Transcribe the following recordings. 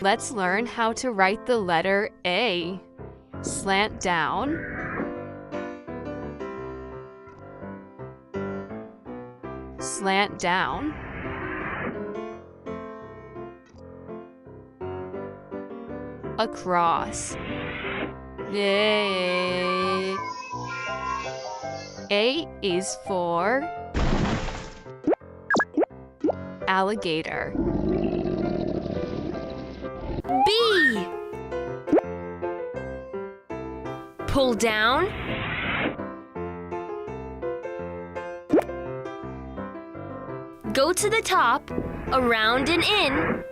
Let's learn how to write the letter A. Slant down. Slant down. Across. A. A is for alligator. B. Pull down. Go to the top, around and in.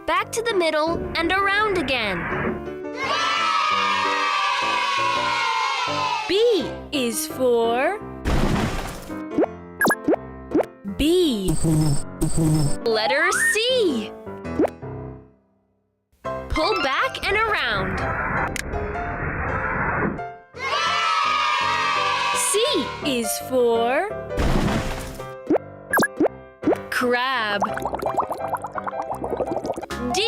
Back to the middle and around again. B is for B. Letter C. Pull back and around. C is for crab. D.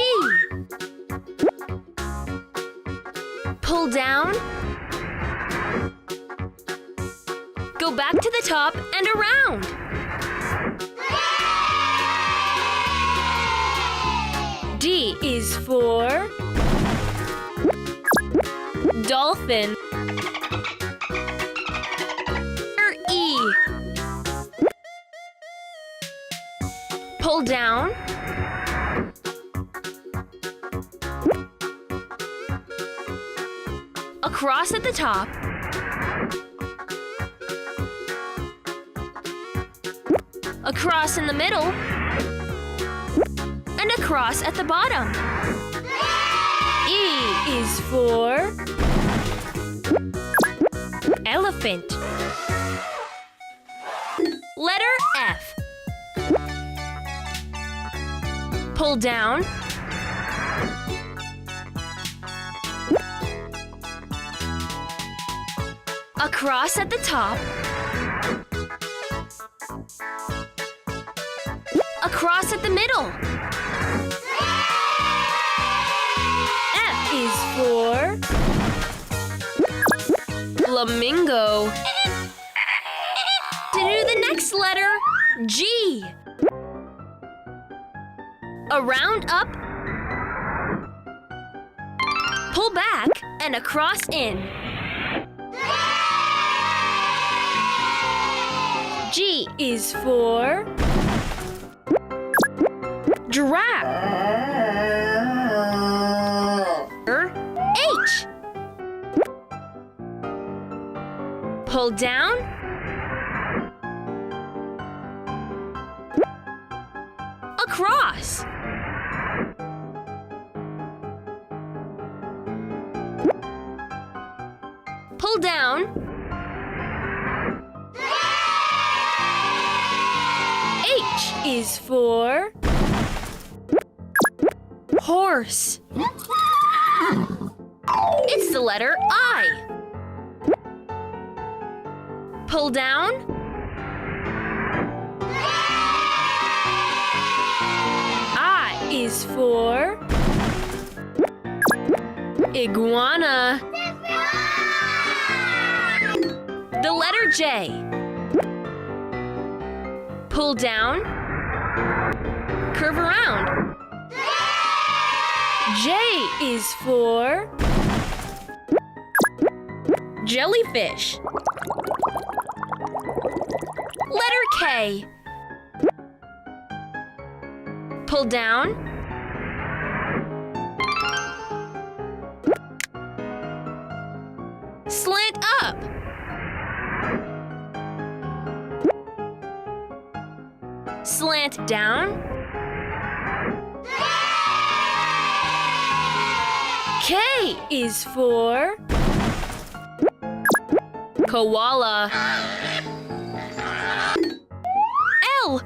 Pull down. Go back to the top and around. D is for dolphin. E. Pull down. Across at the top. Across in the middle. And across at the bottom. E is for elephant. Letter F. Pull down. Across at the top. Across at the middle. F is for flamingo. To do the next letter, G. Around up. Pull back and across in. G is for giraffe. H. Pull down. Across. Pull down. H is for horse. It's the letter I. Pull down. I is for iguana. The letter J. Pull down. Curve around. J is for jellyfish. Letter K. Pull down. Slant up. Slant down. K is for koala. L.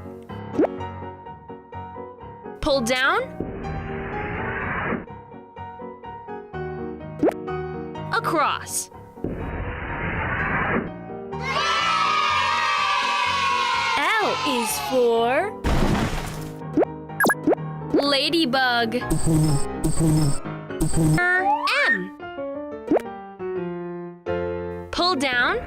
Pull down. Across. is for ladybug. M. Pull down.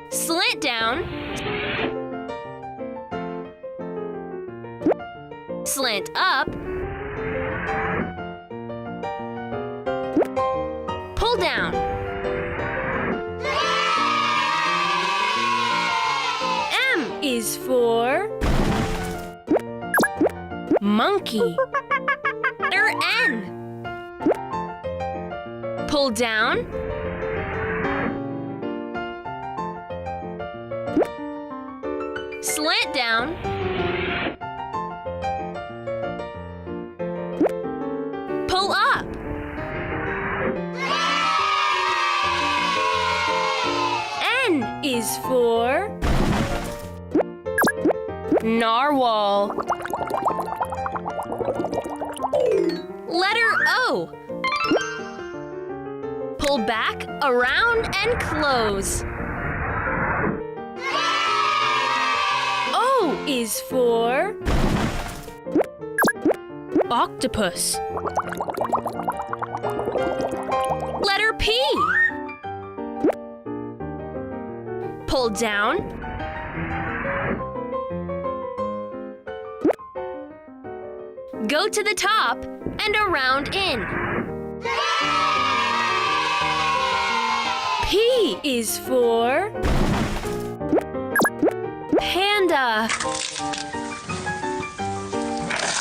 Slant down. Slant up. Pull down. M is for monkey. Letter N. Pull down. Slant down. Pull up. N is for narwhal. Letter O. Pull back, around, and close. O is for octopus. Letter P. Pull down. Go to the top and around in. P is for panda.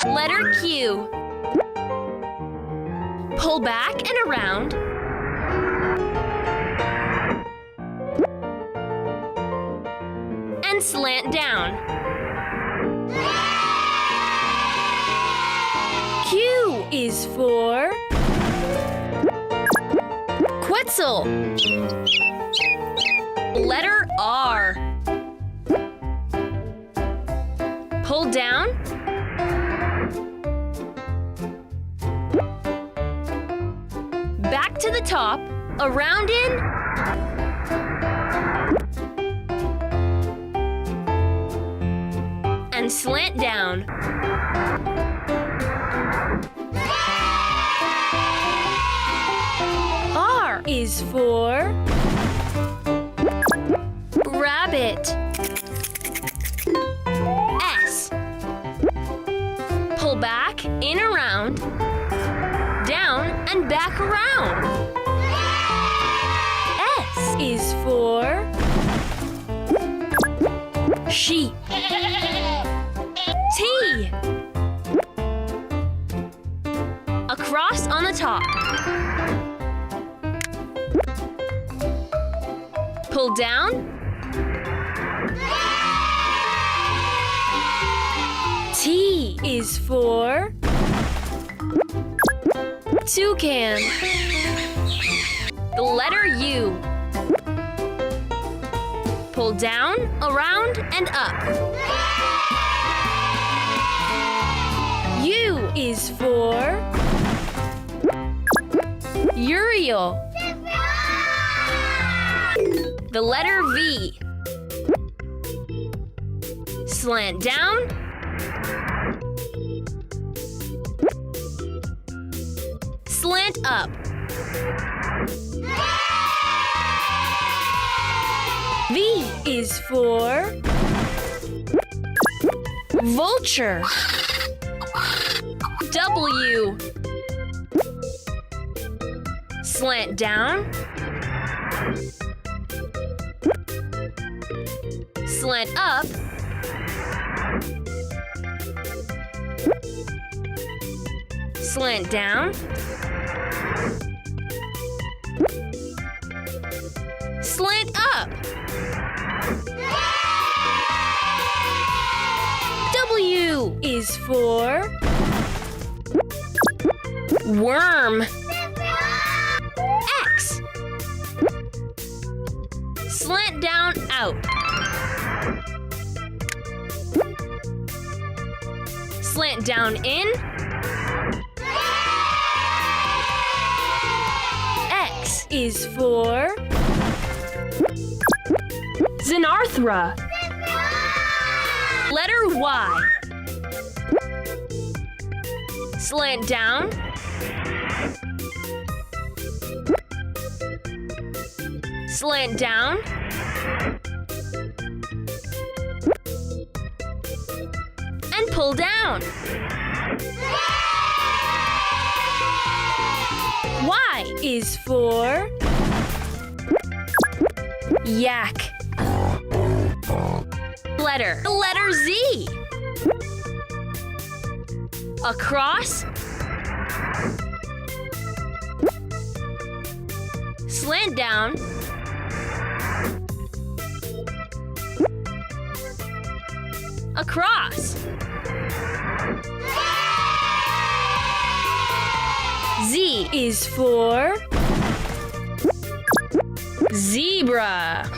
Letter Q. Pull back and around. And slant down. Q is for Quetzal. Letter R. Pull down. Back to the top, around in. And slant down. R is for rabbit. S. Pull back, in around, down and back around. S is for sheep. T. A cross on the top. Pull down. T is for toucan. The letter U. Pull down, around, and up. U is for Uriel. The letter V. Slant down. Slant up. V is for vulture. W. Slant down. Slant up. Slant down. Slant up. W is for worm. X. Slant down, out. Slant down, in. X is for Xenarthra. Letter Y. Slant down. Slant down. And pull down. Y is for yak. Letter Z. Across. Slant down. Across. Z is for zebra.